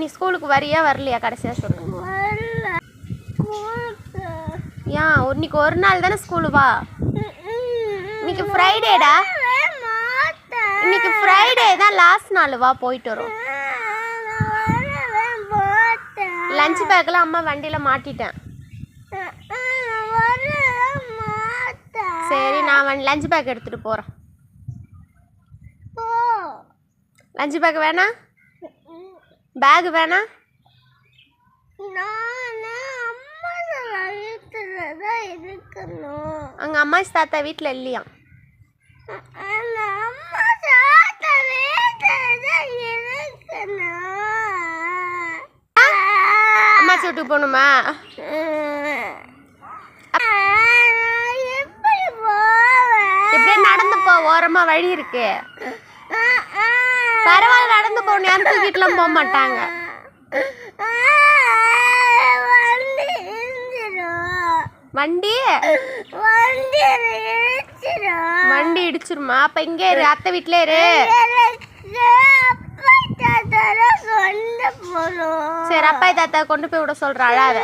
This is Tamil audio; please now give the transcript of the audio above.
நீ ஸ்கூலுக்கு வரியா வரலையா கடைசியா சொல்லு. ஏன் இன்னைக்கு ஒரு நாள் தானே ஸ்கூலு, வா. இன்னைக்கு ஃப்ரைடேடா, இன்னைக்கு ஃப்ரைடே தான் லாஸ்ட் நாள், வா போயிட்டு வரோம். லஞ்ச் பேக்கில் அம்மா வண்டியில் மாட்டிட்டேன். சரி நான் லஞ்ச் பேக் எடுத்துகிட்டு போகிறேன். லஞ்ச் பேக் வேணா, பேக் வேணா. அங்கே அம்மா தாத்தா வீட்டில் இல்லையா? அம்மா வீட்டுக்கு போகணுமா? எப்படியே நடந்து போ, ஓரமா வழி இருக்கு. பரவாயில்ல, நடந்து போகணும். யாரும் தூக்கிட்டுலாம் போக மாட்டாங்க. வண்டி வண்டி இடிச்சிருமா? அப்ப இங்க இரு, அத்தை வீட்டுல இரு. சரி அப்பா தாத்தா கொண்டு போய் விட சொல்ற, அழாத.